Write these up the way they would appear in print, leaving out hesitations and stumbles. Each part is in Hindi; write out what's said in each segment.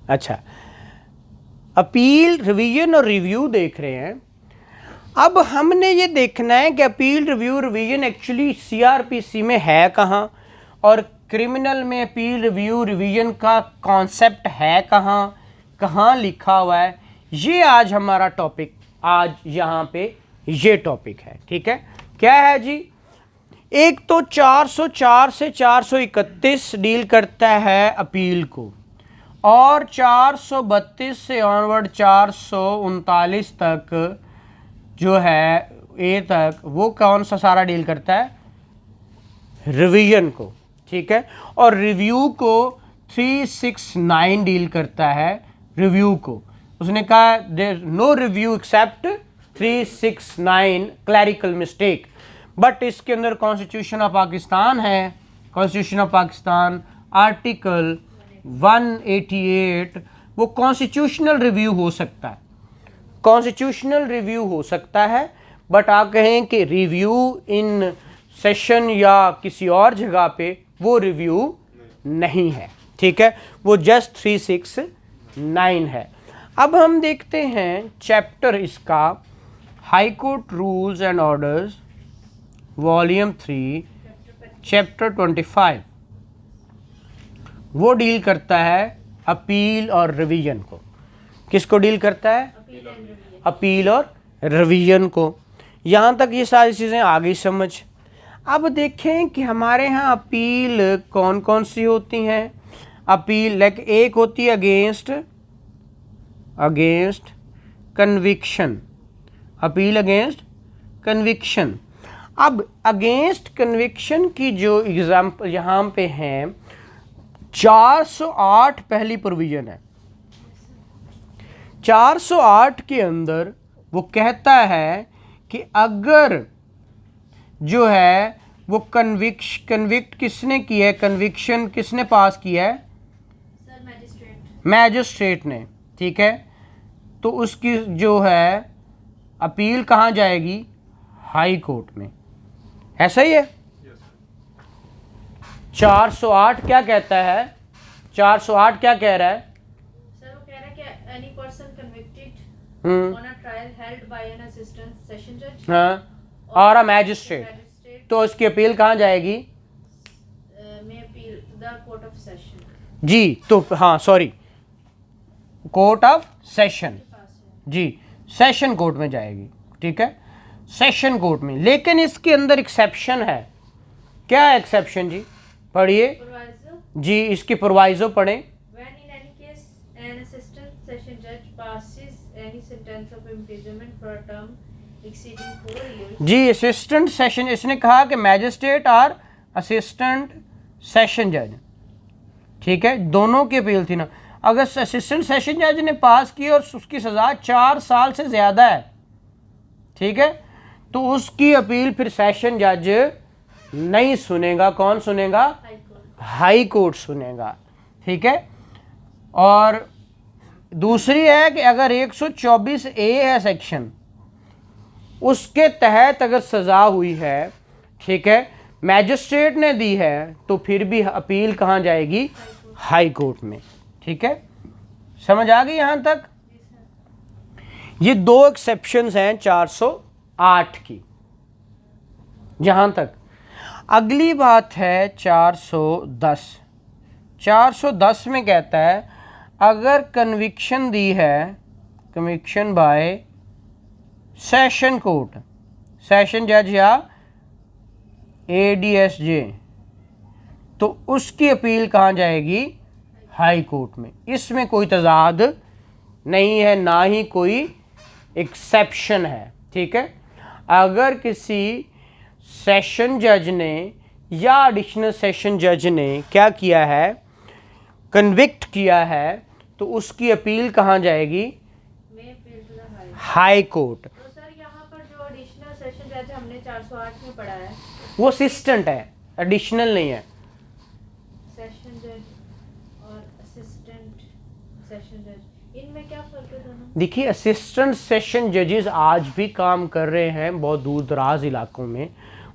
अच्छा, अपील, रिवीजन और रिव्यू देख रहे हैं। अब हमने ये देखना है कि appeal, review, revision actually CrPC में है कहाँ, और क्रिमिनल में अपील, रिव्यू, रिवीजन का कॉन्सेप्ट है कहाँ, कहाँ लिखा हुआ है। ये आज हमारा टॉपिक, आज यहाँ पे ये टॉपिक है। ठीक है, क्या है जी? एक तो 404 से 431 डील करता है अपील को, और 432 से ऑनवर्ड 439 तक जो है ए तक, वो कौन सा सारा डील करता है? रिवीजन को। ठीक है, और रिव्यू को 369 डील करता है रिव्यू को। उसने कहा there no review except 369 clerical mistake, but इसके अंदर कॉन्स्टिट्यूशन ऑफ पाकिस्तान है, कॉन्स्टिट्यूशन ऑफ पाकिस्तान आर्टिकल 188, वो कॉन्स्टिट्यूशनल रिव्यू हो सकता है, कॉन्स्टिट्यूशनल रिव्यू हो सकता है, बट आप कहें कि रिव्यू इन सेशन या किसी और जगह पे, वो रिव्यू नहीं है। ठीक है, वो जस्ट 369 है। अब हम देखते हैं चैप्टर इसका, high court rules and orders volume 3 chapter 25, वो डील करता है अपील और रिवीजन को। किसको डील करता है? अपील और रिवीजन को। यहाँ तक ये सारी चीज़ें आ गई समझ। अब देखें कि हमारे यहाँ अपील कौन कौन सी होती हैं। अपील लाइक एक होती है against conviction, appeal against conviction. अब अगेंस्ट कन्विक्शन की जो एग्जाम्पल यहाँ पे हैं, 408 पहली प्रोविजन है। 408 के अंदर वो कहता है कि अगर जो है वो कन्विक्ट किसने किया है, कन्विक्शन किसने पास किया है? मैजिस्ट्रेट ने। ठीक है, तो उसकी जो है अपील कहाँ जाएगी? हाई कोर्ट में। ऐसा ही है। 408 क्या कहता है? 408 क्या कह रहा है? सर वो कह रहा है कि any person convicted on a trial held by an assistant session जज और अ मैजिस्ट्रेट, तो उसकी अपील कहाँ जाएगी? में appeal to the court of session. जी, तो हाँ सॉरी, कोर्ट ऑफ सेशन, जी सेशन कोर्ट में जाएगी। ठीक है, सेशन कोर्ट में। लेकिन इसके अंदर एक्सेप्शन है। क्या है एक्सेप्शन जी? पढ़िए जी, इसकी प्रोवाइजो पढ़ें। When in any case an assistant session judge passes any sentence of imprisonment for a term exceeding 4 years। Ji, assistant session, इसने कहा कि मैजिस्ट्रेट और असिस्टेंट सेशन जज, ठीक है, दोनों की अपील थी ना। अगर असिस्टेंट सेशन जज ने पास की और उसकी सज़ा 4 साल से ज़्यादा है, ठीक है, तो उसकी अपील फिर सेशन जज नहीं सुनेगा। कौन सुनेगा? हाई कोर्ट सुनेगा। ठीक है, और दूसरी है कि अगर 124A है सेक्शन, उसके तहत अगर सज़ा हुई है, ठीक है, मैजिस्ट्रेट ने दी है, तो फिर भी अपील कहाँ जाएगी? हाई कोर्ट में। ठीक है, समझ आ गई यहाँ तक? ये 2 एक्सेप्शंस हैं 408 की। जहाँ तक अगली बात है 410। 410 में कहता है अगर कन्विक्शन दी है, conviction bye session court, session जज या ADSJ, तो उसकी अपील कहाँ जाएगी? हाई कोर्ट में। इसमें कोई तजाद नहीं है, ना ही कोई एक्सेप्शन है। ठीक है, अगर किसी सेशन जज ने या एडिशनल सेशन जज ने क्या किया है? कन्विक्ट किया है, तो उसकी अपील कहाँ जाएगी? High court. तो सर यहाँ पर जो एडिशनल सेशन जज हमने 408 में पढ़ा है, वो असिस्टेंट है, एडिशनल नहीं है। सेशन जज और असिस्टेंट सेशन जज, इनमें क्या फर्क है दोनों? देखिए, असिस्टेंट सेशन जजेस आज भी काम कर रहे हैं बहुत दूर दराज इलाकों में।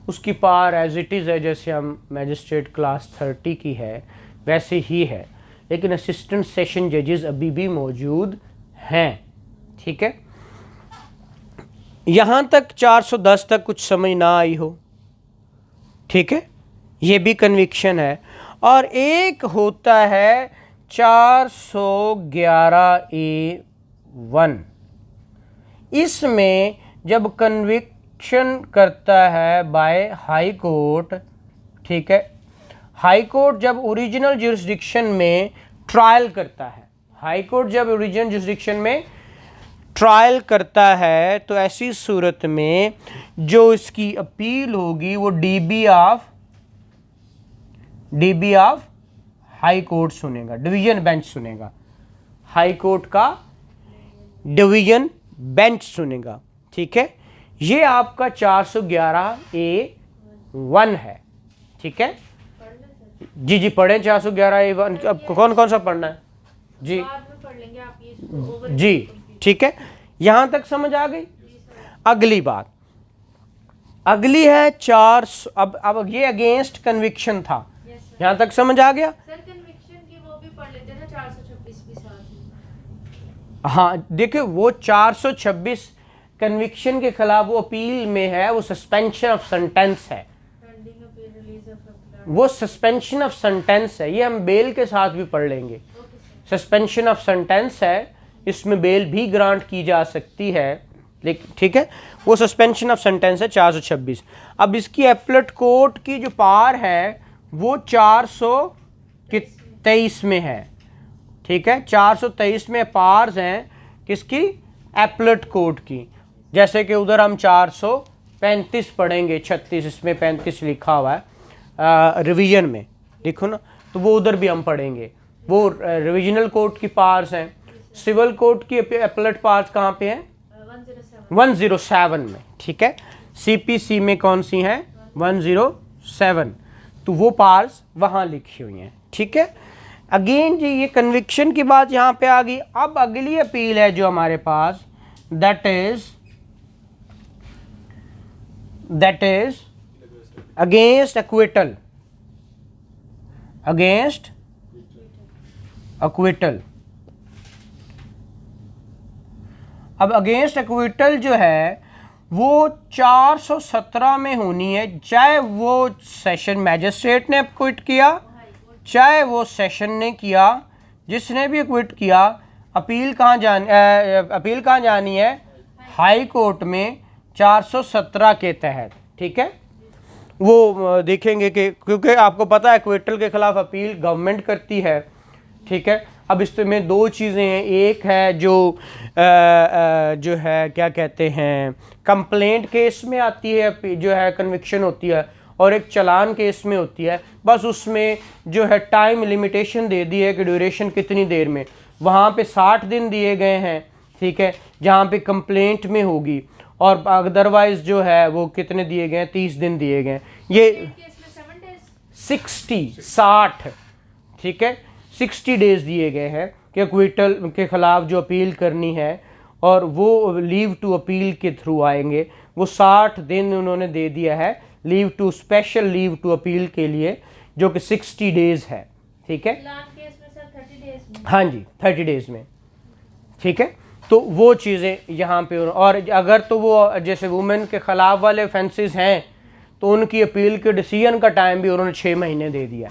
उसकी पावर एज इट इज़ है, जैसे हम मैजिस्ट्रेट क्लास 30 की है वैसे ही है, लेकिन असिस्टेंट सेशन जजेस अभी भी मौजूद हैं। ठीक है, यहाँ तक 410 तक कुछ समझ ना आई हो। ठीक है, ये भी कन्विक्शन है। और एक होता है 411A1, इसमें जब कन्विक्शन करता है बाय हाई कोर्ट, ठीक है, हाई कोर्ट जब ओरिजिनल जुरिस्डिक्शन में ट्रायल करता है, हाई कोर्ट जब ओरिजिनल जुरिस्डिक्शन में ट्रायल करता है, तो ऐसी सूरत में जो इसकी अपील होगी वो डीबी ऑफ हाई कोर्ट सुनेगा, डिवीजन बेंच सुनेगा, हाई कोर्ट का डिवीजन बेंच सुनेगा। ठीक है, ये आपका 411A1 है। ठीक है, जी जी पढ़ें 411A1। अब कौन कौन सा पढ़ना है जी? बाद में पढ़ लेंगे, आप ये इसको ओवर जी ठीक है, यहाँ तक समझ आ गई। अगली बात, अगली है 400। अब ये अगेंस्ट कन्विक्शन था, यस सर। यहाँ तक समझ आ गया। सर कन्विक्शन की वो भी पढ़ लेते हैं ना, 426 भी साथ में। हाँ देखिए, वो 426 कन्विक्शन के खिलाफ वो अपील में है, वो सस्पेंशन ऑफ सेंटेंस है, pending appeal release of FIR. वो सस्पेंशन ऑफ सेंटेंस है। ये हम बेल के साथ भी पढ़ लेंगे। Okay sir. Suspension of sentence है, इसमें बेल भी ग्रांट की जा सकती है, लेकिन ठीक है, वो सस्पेंशन ऑफ सेंटेंस है 426। अब इसकी एपलेट कोर्ट की जो पार है वो 423 में है। ठीक है, 423 में पार्स हैं किसकी? एपलेट कोर्ट की। जैसे कि उधर हम 435 पढ़ेंगे, 36 इसमें 35 लिखा हुआ है रिवीजन में, देखो ना, तो वो उधर भी हम पढ़ेंगे। वो रिविजनल कोर्ट की पार्स हैं। सिविल कोर्ट की एपलेट पार्स कहाँ पे हैं? 107 में। ठीक है, सीपीसी में कौन सी हैं? 107। तो वो पार्स वहाँ लिखी हुई हैं। ठीक है, अगेन जी ये कन्विक्शन की बात यहाँ पे आ गई। अब अगली अपील है जो हमारे पास, that is against acquittal, against acquittal. अब अगेंस्ट एक्विटल जो है वो 417 में होनी है, चाहे वो सेशन मैजिस्ट्रेट ने एक्विट किया, चाहे वो सेशन ने किया। जिसने भी एक्विट किया, अपील कहाँ जानी है? हाई कोर्ट में 417 के तहत। ठीक है, वो देखेंगे कि क्योंकि आपको पता है एक्विटल के खिलाफ अपील गवर्नमेंट करती है। ठीक है, अब इसमें दो चीज़ें हैं, एक है जो है क्या कहते हैं कंप्लेंट केस में आती है, जो है कन्विक्शन होती है, और एक चालान केस में होती है। बस उसमें जो है टाइम लिमिटेशन दे दी है कि ड्यूरेशन कितनी देर में, वहाँ पे 60 दिन दिए गए हैं। ठीक है, जहाँ पे कंप्लेंट में होगी, और अदरवाइज जो है वो कितने दिए गए हैं? 30 दिन दिए गए हैं। ये 60। ठीक है, 60 डेज दिए गए हैं कि एक्विटल के खिलाफ जो अपील करनी है, और वो लीव टू अपील के थ्रू आएंगे। वो 60 दिन उन्होंने दे दिया है leave to, special leave to appeal के लिए, जो कि 60 डेज है। ठीक है, केस में सर 30 डेज में। हाँ जी 30 डेज में। ठीक है, तो वो चीज़ें यहाँ पे। और अगर तो वो जैसे वुमेन के खिलाफ वाले ऑफेंसेस हैं, तो उनकी अपील के डिसीजन का टाइम भी उन्होंने 6 महीने दे दिया,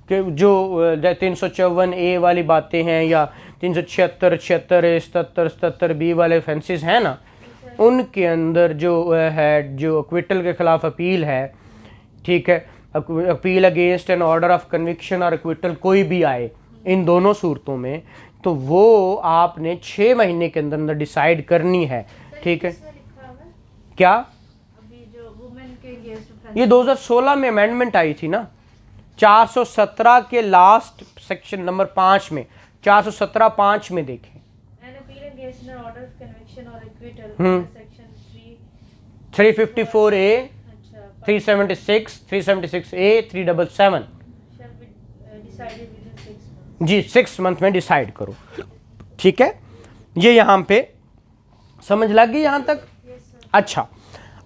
कि जो 354A वाली बातें हैं, या 376, 76, 77, 77B वाले ऑफेंसेस हैं ना, उनके अंदर जो है, जो एक्विटल के खिलाफ अपील है, ठीक है, appeal against an order of conviction और एक्विटल कोई भी आए, इन दोनों सूरतों में, तो वो आपने 6 महीने के अंदर अंदर डिसाइड करनी है। ठीक है, क्या अभी जो वुमेन के अगेंस्ट ये 2016 में अमेंडमेंट आई थी ना, 417 के लास्ट सेक्शन नंबर 5 में, 417(5) में देखें, An appeal against an order of conviction or acquittal Hmm. under section 354A, अच्छा 376, 376A, 377 shall be decided within 6 months. Ji 6 month में डिसाइड करो। ठीक है, ये यहाँ पे समझ लग गई यहाँ तक? Yes sir. अच्छा,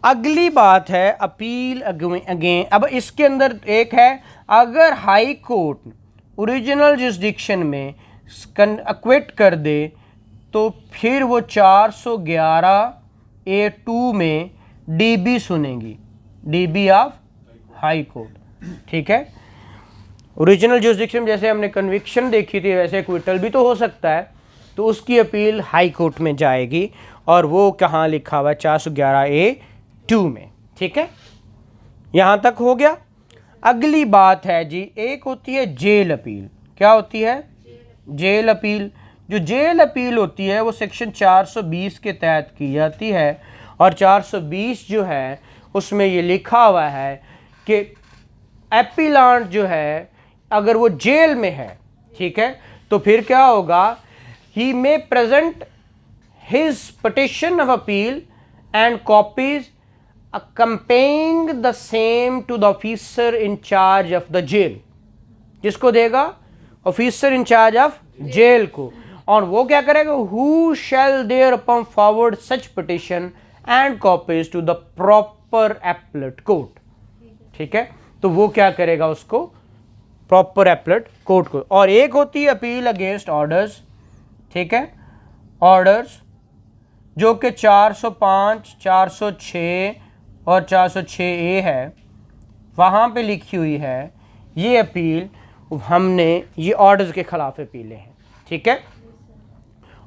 अगली बात है अपील अगेन। अब इसके अंदर एक है, अगर हाई कोर्ट ओरिजिनल जुरिस्डिक्शन में एक्विट कर दे तो फिर वो 411A2 में डीबी सुनेगी, डीबी ऑफ हाई कोर्ट। ठीक है, ओरिजिनल जुरिस्डिक्शन जैसे हमने कन्विक्शन देखी थी वैसे एक्विटल भी तो हो सकता है, तो उसकी अपील हाई कोर्ट में जाएगी और वो कहाँ लिखा हुआ है 411A2 में। ठीक है, यहाँ तक हो गया। अगली बात है जी, एक होती है जेल अपील। क्या होती है? Jail appeal. जो जेल अपील होती है वो सेक्शन 420 के तहत की जाती है और 420 जो है उसमें ये लिखा हुआ है कि एपीलांट जो है अगर वो जेल में है, ठीक है, तो फिर क्या होगा, he may present his petition of appeal and copies accompanying the same to the officer in charge of the jail। जिसको देगा? Officer in charge of jail को। और वो क्या करेगा? Who shall thereupon forward such petition and copies to the proper appellate court. ठीक है, तो वो क्या करेगा? उसको प्रॉपर एपलेट कोर्ट को। और एक होती है अपील अगेंस्ट ऑर्डर्स। ठीक है, ऑर्डर्स जो कि 405, 406 और 406A है, वहाँ पे लिखी हुई है ये अपील। हमने ये ऑर्डर्स के ख़िलाफ़ अपीलें हैं। ठीक है,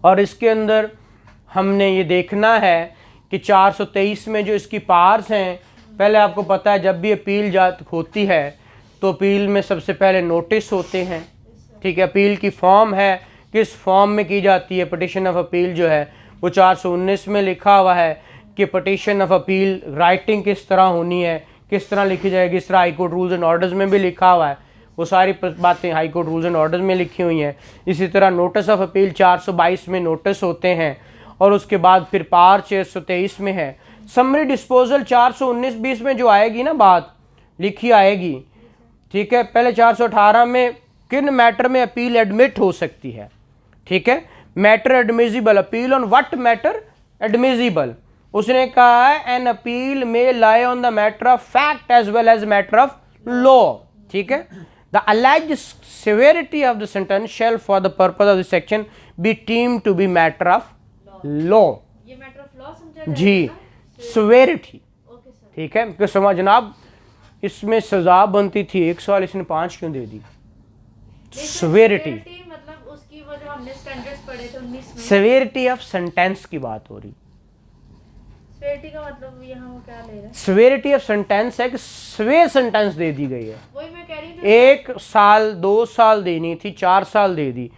और इसके अंदर हमने ये देखना है कि 423 में जो इसकी पार्स हैं, पहले आपको पता है जब भी अपील होती है तो अपील में सबसे पहले नोटिस होते हैं। ठीक है, अपील की फॉर्म है, किस फॉर्म में की जाती है पिटिशन ऑफ अपील जो है वो 419 में लिखा हुआ है कि पिटिशन ऑफ अपील राइटिंग किस तरह होनी है, किस तरह लिखी जाएगी। इस तरह high court rules and orders में भी लिखा हुआ है, वो सारी बातें high court rules and orders में लिखी हुई हैं। इसी तरह नोटिस ऑफ अपील 422 में नोटिस होते हैं और उसके बाद फिर पार 623 में है। समरी डिस्पोजल 419-20 में जो आएगी ना बात लिखी आएगी। ठीक है, पहले 418 में किन मैटर में अपील एडमिट हो सकती है। ठीक है, matter admissible, appeal on what matter admissible. उसने कहा है एन अपील में lie on the matter of fact as well as matter of law. ठीक है, the alleged severity of the sentence shall for the purpose of this section be deemed to be matter of law। ये मैटर ऑफ लॉ समझा जी, severity। Okay sir. ठीक है, क्योंकि समझ जनाब इसमें सजा बनती थी 1 साल, इसने 5 क्यों दे दी? severity मतलब उसकी वो जो हमने स्टैंडर्ड्स पढ़े थे 19 में, severity ऑफ सेंटेंस की बात हो रही। सेवेरिटी का मतलब यहाँ वो क्या ले रहा है? severity ऑफ सेंटेंस है कि स्वे सेंटेंस दे दी गई है। वही मैं कह रही हूँ 1 साल 2 साल देनी थी, 4 साल दे दी,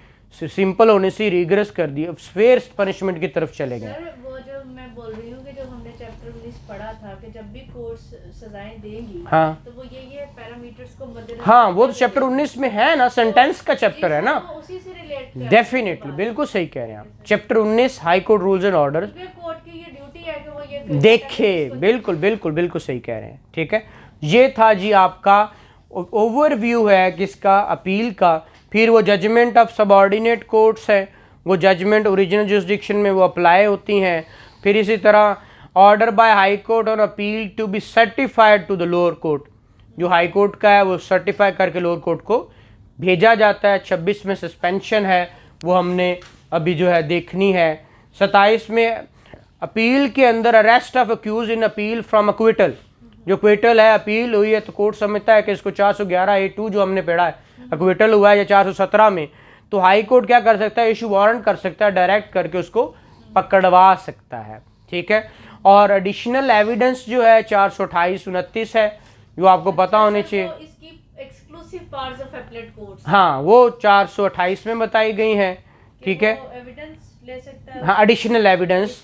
सिंपल होने से रिग्रेस कर दी, अब स्वेयर पनिशमेंट की तरफ चले गए। सर वो जो मैं बोल रही हूँ कि जो हमने चैप्टर 19 पढ़ा था कि जब भी कोर्ट सजाएं देंगी, हाँ, तो वो ये पैरामीटर्स को मद्देनजर, हाँ, वो तो चैप्टर 19 में है ना, सेंटेंस का चैप्टर है ना। वो उसी से रिलेट डेफिनेटली, बिल्कुल सही कह रहे हैं आप। Chapter 19 high court rules and orders court की ये ड्यूटी है कि वो ये देखे, बिल्कुल बिल्कुल बिल्कुल सही कह रहे हैं। ठीक है, ये था जी आपका ओवरव्यू है किसका? अपील का। फिर वो जजमेंट ऑफ सबऑर्डिनेट कोर्ट्स है, वो जजमेंट ओरिजिनल जुरिस्डिक्शन में वो अप्लाई होती हैं। फिर इसी तरह ऑर्डर बाय हाई कोर्ट और appeal to be certified to the lower court, जो हाई कोर्ट का है वो सर्टिफाई करके लोअर कोर्ट को भेजा जाता है। 26 में सस्पेंशन है, वो हमने अभी जो है देखनी है। 27 में अपील के अंदर arrest of accused in appeal from acquittal, जो क्विटल है, अपील हुई है तो कोर्ट समझता है कि इसको 411A2 जो हमने पढ़ा है अक्विटल हुआ है या 417 में, तो हाई कोर्ट क्या कर सकता है? इशू वारंट कर सकता है, डायरेक्ट करके उसको पकड़वा सकता है। ठीक है, और एडिशनल एविडेंस जो है 428-29 है, जो आपको पता होनी चाहिए। इसकी exclusive powers of appellate courts, हाँ, वो 428 में बताई गई हैं। ठीक है, एविडेंस ले सकता है। हाँ, एडिशनल एविडेंस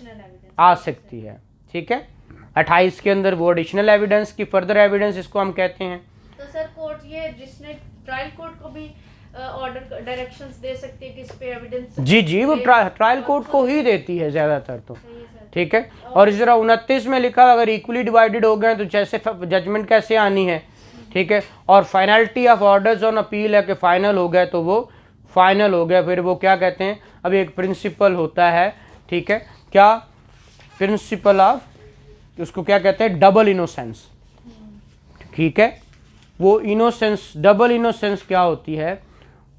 आ सकती है। ठीक है, 28 के अंदर वो एडिशनल एविडेंस की फर्दर एविडेंस इसको हम कहते हैं। तो सर कोर्ट ये जिसने ट्रायल कोर्ट को भी ऑर्डर डायरेक्शंस दे सकती है कि इस पे एविडेंस, जी जी, वो ट्रायल कोर्ट को ही देती है ज़्यादातर तो। सही है सर। ठीक है, और इस तरह 29 में लिखा अगर इक्वली डिवाइडेड हो गए तो जैसे जजमेंट कैसे आनी है। ठीक है, और finality of orders on appeal है कि फाइनल हो गए तो वो फाइनल हो गया। फिर वो क्या कहते हैं, अभी एक प्रिंसिपल होता है। ठीक है, क्या प्रिंसिपल ऑफ, उसको क्या कहते हैं? Double innocence. ठीक है, वो इनोसेंस, डबल इनोसेंस क्या होती है?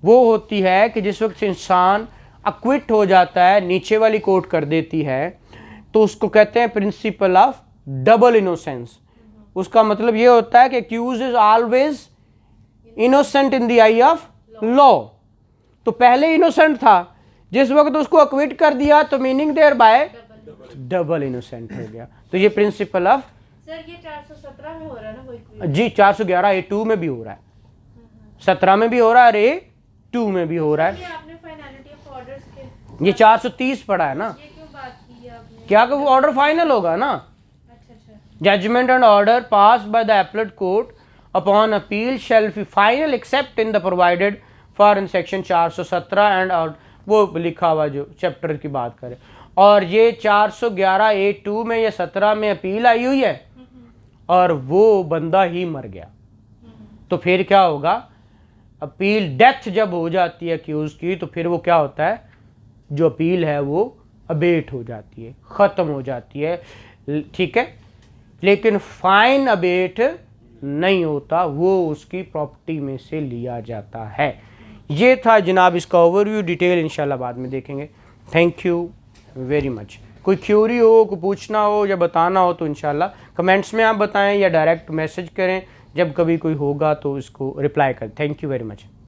वो होती है कि जिस वक्त इंसान अक्विट हो जाता है, नीचे वाली कोर्ट कर देती है, तो उसको कहते हैं प्रिंसिपल ऑफ डबल इनोसेंस। उसका मतलब ये होता है कि accused is always innocent in the eye of law. तो पहले इनोसेंट था, जिस वक्त उसको अक्विट कर दिया तो meaning thereby double innocent हो गया। तो ये प्रिंसिपल ऑफ, सर ये 417 में हो रहा है ना कोई? जी 411A2 में भी हो रहा है, 17 में भी हो रहा है और A2 में भी हो रहा है। ये आपने फाइनलिटी ऑफ ऑर्डर्स के ये 430 पढ़ा है ना, ये क्यों बात की है आपने? क्या वो ऑर्डर फाइनल होगा ना। अच्छा। Judgment and order pass by the appellate court upon appeal shall be final except in the provided for in section 417 and वो लिखा हुआ जो चैप्टर की बात करें। और ये 411A2 में या 17 में अपील आई हुई है और वो बंदा ही मर गया, तो फिर क्या होगा, अपील डेथ जब हो जाती है अक्यूज की, तो फिर वो क्या होता है, जो अपील है वो अबेट हो जाती है, ख़त्म हो जाती है, ठीक है। लेकिन फाइन अबेट नहीं होता, वो उसकी प्रॉपर्टी में से लिया जाता है। ये था जनाब इसका ओवरव्यू, डिटेल इंशाल्लाह बाद में देखेंगे। Thank you very much. कोई क्यूरी हो, कोई पूछना हो या बताना हो तो इंशाल्लाह कमेंट्स में आप बताएं या डायरेक्ट मैसेज करें, जब कभी कोई होगा तो इसको रिप्लाई करें। Thank you very much.